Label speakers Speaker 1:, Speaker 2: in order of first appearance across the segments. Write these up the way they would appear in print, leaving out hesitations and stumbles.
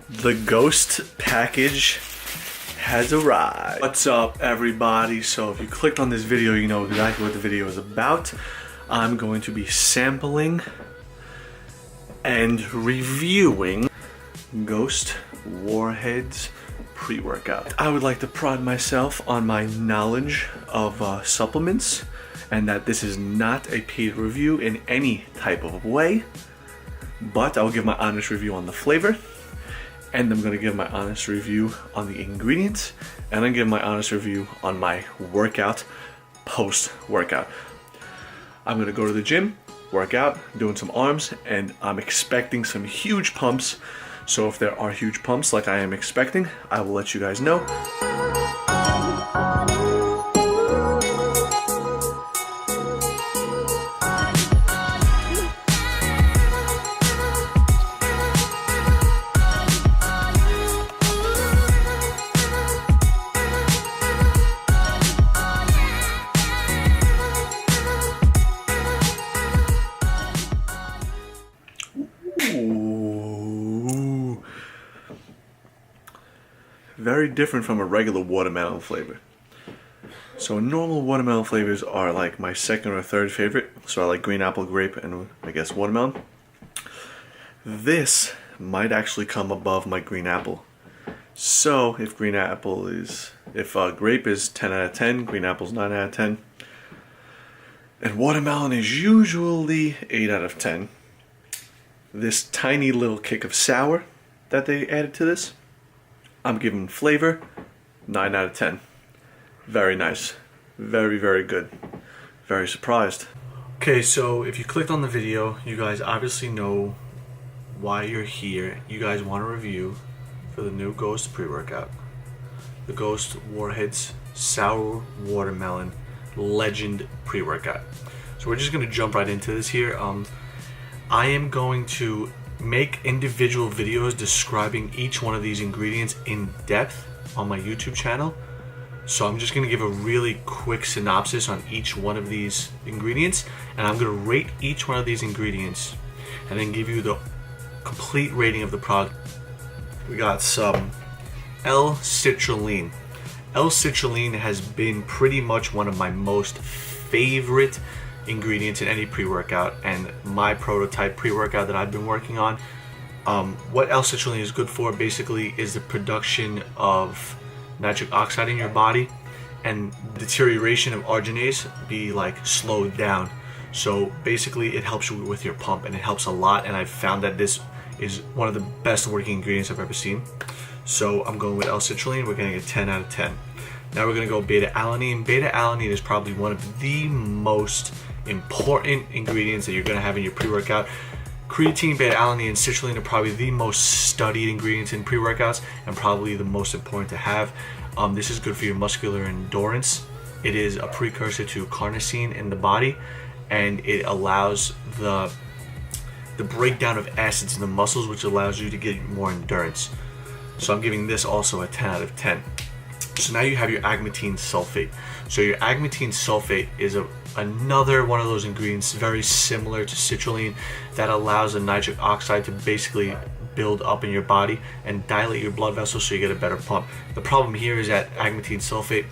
Speaker 1: The Ghost package has arrived. What's up, everybody? So if you clicked on this video, you know exactly what the video is about. I'm going to be sampling and reviewing Ghost Warhead's pre-workout. I would like to pride myself on my knowledge of supplements, and that this is not a paid review in any type of way, but I'll give my honest review on the flavor, and I'm going to give my honest review on the ingredients, and then give my honest review on my workout post-workout. I'm going to go to the gym, work out, doing some arms, and I'm expecting some huge pumps. So if there are huge pumps like I am expecting, I will let you guys know. Ooh. Very different from a regular watermelon flavor. So normal watermelon flavors are like my second or third favorite. So I like green apple, grape, and I guess watermelon. This might actually come above my green apple. So if grape is 10 out of 10, green apple's 9 out of 10. And watermelon is usually 8 out of 10. This tiny little kick of sour that they added to this, I'm giving flavor 9 out of 10. Very nice. Very, very good. Very surprised. Okay, so if you clicked on the video, you guys obviously know why you're here. You guys want a review for the new Ghost pre-workout. The Ghost Warhead's Sour Watermelon Legend pre-workout. So we're just going to jump right into this here. I am going to make individual videos describing each one of these ingredients in depth on my YouTube channel. So I'm just going to give a really quick synopsis on each one of these ingredients, and I'm going to rate each one of these ingredients and then give you the complete rating of the product. We got some L-citrulline. L-citrulline has been pretty much one of my most favorite ingredients in any pre-workout, and my prototype pre-workout that I've been working on. What L-citrulline is good for basically is the production of nitric oxide in your body, and deterioration of arginase be like slowed down. So basically it helps you with your pump, and it helps a lot, and I've found that this is one of the best working ingredients I've ever seen. So I'm going with L-citrulline. We're getting a 10 out of 10. Now we're going to go beta-alanine. Beta-alanine is probably one of the most important ingredients that you're going to have in your pre-workout. Creatine, beta-alanine, and citrulline are probably the most studied ingredients in pre-workouts, and probably the most important to have. This is good for your muscular endurance. It is a precursor to carnosine in the body, and it allows the breakdown of acids in the muscles, which allows you to get more endurance. So I'm giving this also a 10 out of 10. So now you have your agmatine sulfate. So your agmatine sulfate is another one of those ingredients very similar to citrulline that allows the nitric oxide to basically build up in your body and dilate your blood vessels so you get a better pump. The problem here is that agmatine sulfate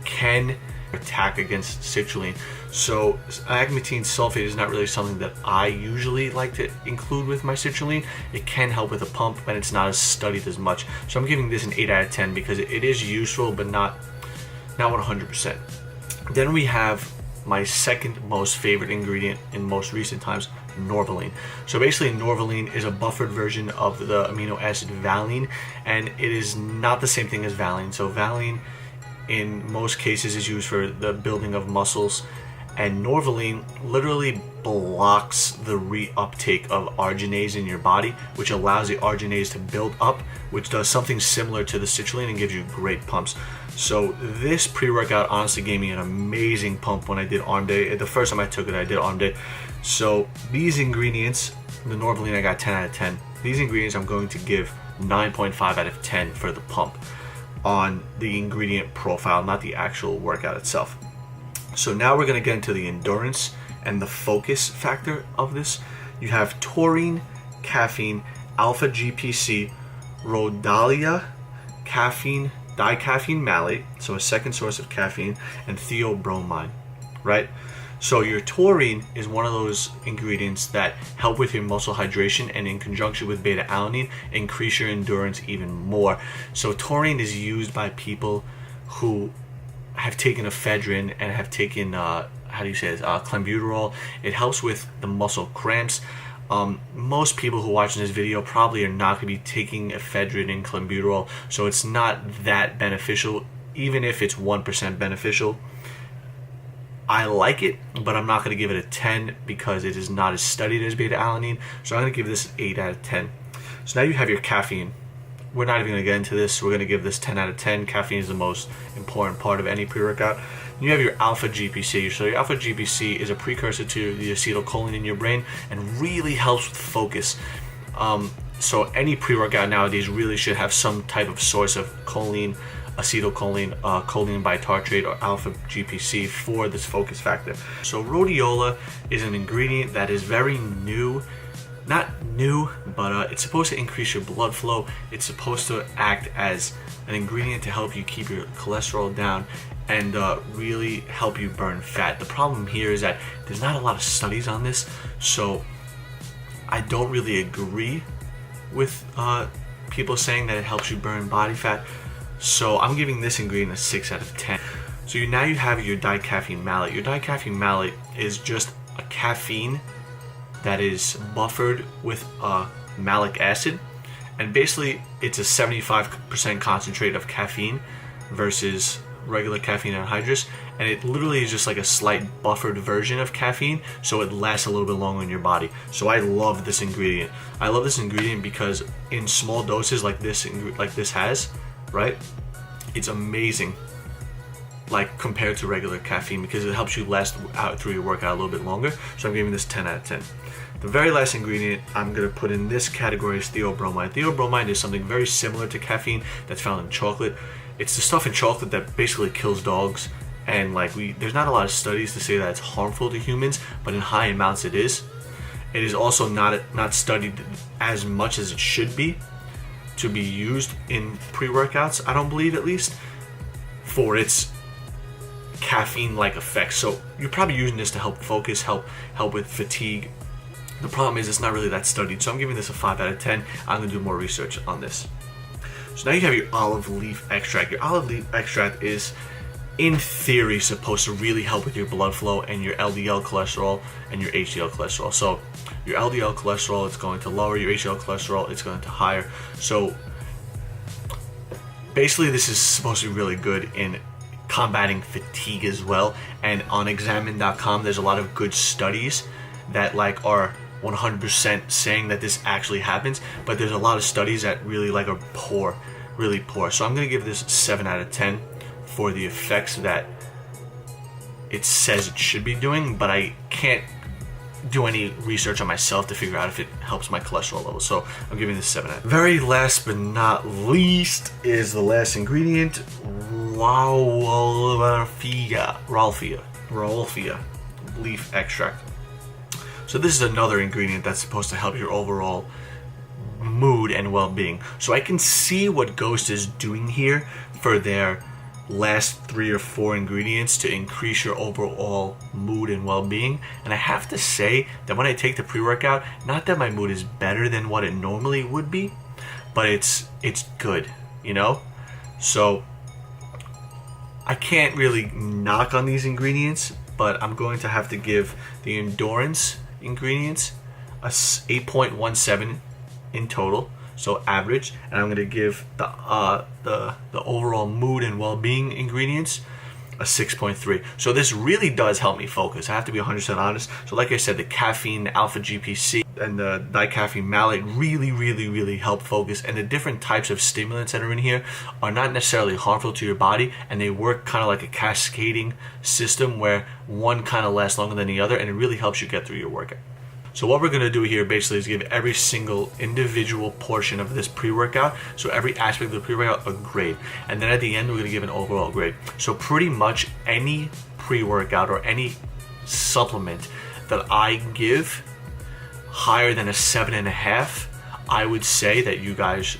Speaker 1: can attack against citrulline. So agmatine sulfate is not really something that I usually like to include with my citrulline. It can help with a pump, but it's not as studied as much. So I'm giving this an 8 out of 10 because it is useful, but not 100%. Then we have my second most favorite ingredient in most recent times, norvaline. So basically norvaline is a buffered version of the amino acid valine, and it is not the same thing as valine. So valine in most cases is used for the building of muscles, and norvaline literally blocks the reuptake of arginase in your body, which allows the arginase to build up, which does something similar to the citrulline and gives you great pumps. So this pre-workout honestly gave me an amazing pump when I did arm day. The first time I took it, I did arm day. So these ingredients, the norvaline, I got 10 out of 10. These ingredients I'm going to give 9.5 out of 10 for the pump on the ingredient profile, not the actual workout itself. So now we're going to get into the endurance and the focus factor of this. You have taurine, caffeine, alpha GPC, Rhodalia caffeine, dicaffeine malate, so a second source of caffeine, and theobromine, right? So your taurine is one of those ingredients that help with your muscle hydration, and in conjunction with beta-alanine, increase your endurance even more. So taurine is used by people who have taken ephedrine and have taken, clenbuterol. It helps with the muscle cramps. Most people who are watching this video probably are not going to be taking ephedrine and clenbuterol, so it's not that beneficial, even if it's 1% beneficial. I like it, but I'm not going to give it a 10 because it is not as studied as beta-alanine, so I'm going to give this an 8 out of 10. So now you have your caffeine. We're not even going to get into this, so we're going to give this 10 out of 10. Caffeine is the most important part of any pre-workout. You have your alpha GPC. So your alpha GPC is a precursor to the acetylcholine in your brain and really helps with focus. So any pre-workout nowadays really should have some type of source of choline, acetylcholine, choline bitartrate, or alpha GPC for this focus factor. So rhodiola is an ingredient that is very new. Not new, but it's supposed to increase your blood flow. It's supposed to act as an ingredient to help you keep your cholesterol down and really help you burn fat. The problem here is that there's not a lot of studies on this, so I don't really agree with people saying that it helps you burn body fat. So I'm giving this ingredient a 6 out of 10. So now you have your dicaffeine malate. Your dicaffeine malate is just a caffeine that is buffered with malic acid, and basically it's a 75% concentrate of caffeine versus regular caffeine anhydrous, and it literally is just like a slight buffered version of caffeine, so it lasts a little bit longer in your body. So I love this ingredient. I love this ingredient because in small doses like this has, right, it's amazing, like compared to regular caffeine, because it helps you last out through your workout a little bit longer. So I'm giving this 10 out of 10. The very last ingredient I'm going to put in this category is theobromine. Theobromine is something very similar to caffeine that's found in chocolate. It's the stuff in chocolate that basically kills dogs, and there's not a lot of studies to say that it's harmful to humans, but in high amounts it is. It is also not studied as much as it should be to be used in pre-workouts, I don't believe, at least, for its caffeine-like effects. So you're probably using this to help focus, help with fatigue. The problem is it's not really that studied, so I'm giving this a 5 out of 10. I'm going to do more research on this. So now you have your olive leaf extract. Your olive leaf extract is, in theory, supposed to really help with your blood flow and your LDL cholesterol and your HDL cholesterol. So your LDL cholesterol, it's going to lower. Your HDL cholesterol, it's going to higher. So basically this is supposed to be really good in combating fatigue as well. And on examine.com there's a lot of good studies that are 100% saying that this actually happens, but there's a lot of studies that really are poor, really poor. So I'm going to give this 7 out of 10 for the effects that it says it should be doing, but I can't do any research on myself to figure out if it helps my cholesterol level. So I'm giving this 7 out of 10. Very last but not least is the last ingredient, Rauwolfia leaf extract. So this is another ingredient that's supposed to help your overall mood and well-being. So I can see what Ghost is doing here for their last 3 or 4 ingredients to increase your overall mood and well-being. And I have to say that when I take the pre-workout, not that my mood is better than what it normally would be, but it's good, you know? So I can't really knock on these ingredients, but I'm going to have to give the endurance ingredients a 8.17 in total, so average, and I'm going to give the overall mood and well-being ingredients a 6.3. So this really does help me focus. I have to be 100% honest. So like I said, the caffeine, the alpha GPC, and the dicaffeine malate really help focus. And the different types of stimulants that are in here are not necessarily harmful to your body, and they work kind of like a cascading system where one kind of lasts longer than the other, and it really helps you get through your workout. So what we're going to do here basically is give every single individual portion of this pre-workout, so every aspect of the pre-workout, a grade. And then at the end, we're going to give an overall grade. So pretty much any pre-workout or any supplement that I give higher than a 7.5, I would say that you guys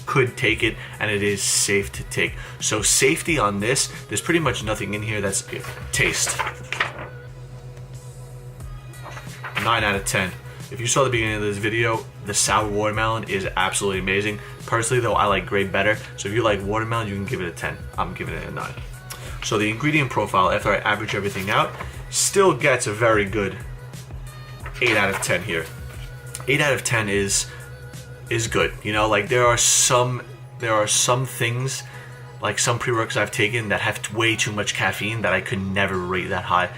Speaker 1: could take it, and it is safe to take. So safety on this, there's pretty much nothing in here that's taste. 9 out of 10. If you saw the beginning of this video, the sour watermelon is absolutely amazing. Personally though, I like grape better. So if you like watermelon, you can give it a 10. I'm giving it a 9. So the ingredient profile, after I average everything out, still gets a very good 8 out of 10 here. 8 out of 10 is good. You know, like there are some things, like some pre-workouts I've taken that have way too much caffeine that I could never rate that high.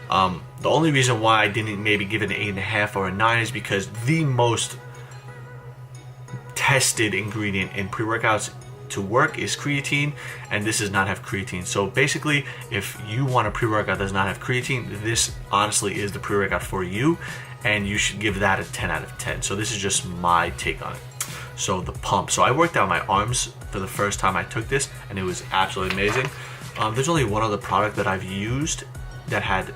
Speaker 1: The only reason why I didn't maybe give it an 8.5 or a 9 is because the most tested ingredient in pre-workouts to work is creatine, and this does not have creatine. So basically, if you want a pre-workout that does not have creatine, this honestly is the pre-workout for you, and you should give that a 10 out of 10. So this is just my take on it. So the pump. So I worked out my arms for the first time I took this, and it was absolutely amazing. There's only one other product that I've used that had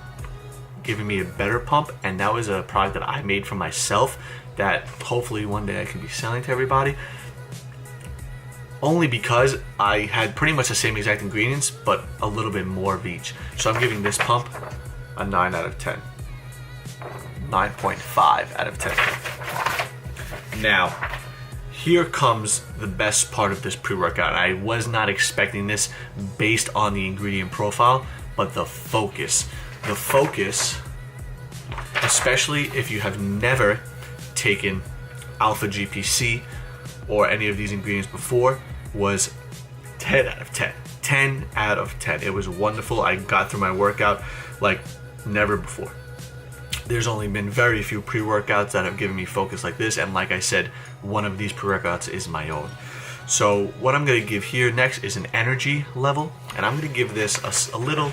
Speaker 1: given me a better pump, and that was a product that I made for myself that hopefully one day I can be selling to everybody. Only because I had pretty much the same exact ingredients, but a little bit more of each. So I'm giving this pump a 9 out of 10. 9.5 out of 10. Now, here comes the best part of this pre-workout. I was not expecting this based on the ingredient profile, but the focus. The focus, especially if you have never taken Alpha GPC or any of these ingredients before, was 10 out of 10. 10 out of 10. It was wonderful. I got through my workout like never before. There's only been very few pre-workouts that have given me focus like this, and like I said, one of these pre-workouts is my own. So what I'm going to give here next is an energy level, and I'm going to give this a little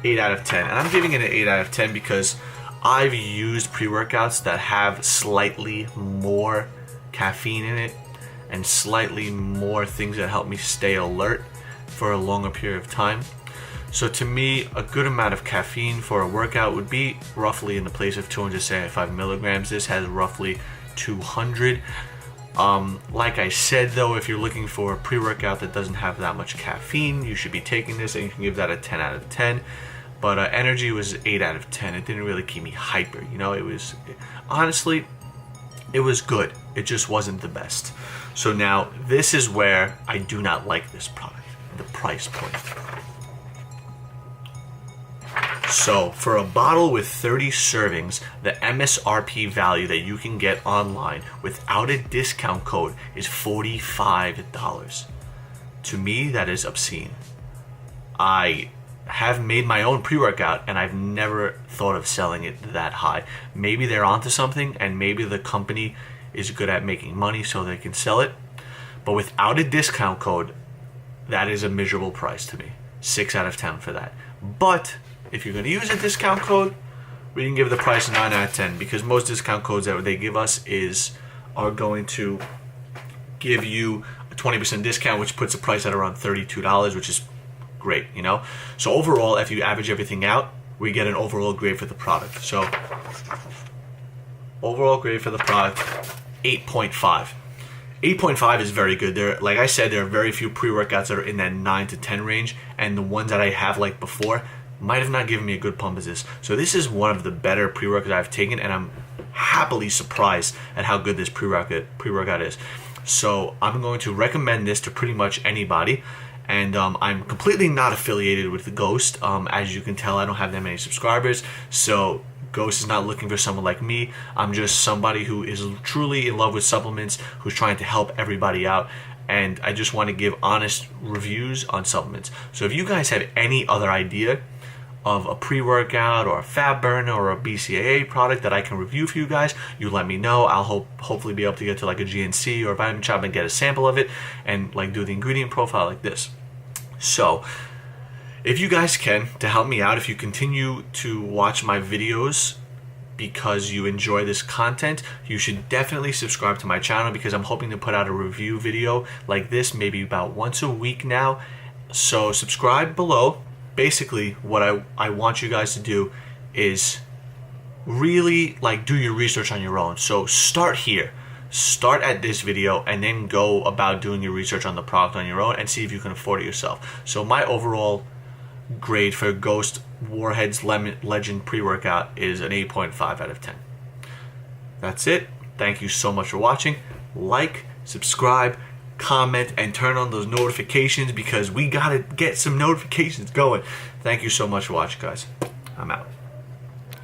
Speaker 1: 8 out of 10. And I'm giving it an 8 out of 10 because I've used pre-workouts that have slightly more caffeine in it and slightly more things that help me stay alert for a longer period of time. So to me, a good amount of caffeine for a workout would be roughly in the place of 275 milligrams. This has roughly 200. Like I said though, if you're looking for a pre-workout that doesn't have that much caffeine, you should be taking this, and you can give that a 10 out of 10. But energy was 8 out of 10. It didn't really keep me hyper. You know, honestly, it was good. It just wasn't the best. So now, this is where I do not like this product, the price point. So, for a bottle with 30 servings, the MSRP value that you can get online without a discount code is $45. To me, that is obscene. I have made my own pre-workout, and I've never thought of selling it that high. Maybe they're onto something, and maybe the company is good at making money so they can sell it. But without a discount code, that is a miserable price to me. 6 out of 10 for that. But if you're going to use a discount code, we can give the price a 9 out of 10, because most discount codes that they give us are going to give you a 20% discount, which puts the price at around $32, which is great, you know. So overall, if you average everything out, we get an overall grade for the product. So overall grade for the product, 8.5. 8.5 is very good. Like I said, there are very few pre-workouts that are in that 9 to 10 range, and the ones that I have like before might have not given me a good pump as this. So this is one of the better pre-workouts I've taken, and I'm happily surprised at how good this pre-workout is. So I'm going to recommend this to pretty much anybody. And I'm completely not affiliated with the Ghost. As you can tell, I don't have that many subscribers. So Ghost is not looking for someone like me. I'm just somebody who is truly in love with supplements, who's trying to help everybody out. And I just want to give honest reviews on supplements. So if you guys have any other idea of a pre-workout or a fat burner or a BCAA product that I can review for you guys, you let me know. I'll hopefully be able to get to like a GNC or a Vitamin Shop and get a sample of it and like do the ingredient profile like this. So if you guys can, to help me out, if you continue to watch my videos because you enjoy this content, you should definitely subscribe to my channel, because I'm hoping to put out a review video like this maybe about once a week now. So subscribe below. Basically, what I want you guys to do is really like do your research on your own. So start here.
Speaker 2: start at this video and then go about doing your research on the product on your own and see if you can afford it yourself. So my overall grade for Ghost Warhead's Legend Pre-Workout is an 8.5 out of 10. That's it. Thank you so much for watching. Like, subscribe, comment, and turn on those notifications because we gotta get some notifications going. Thank you so much for watching, guys. I'm out.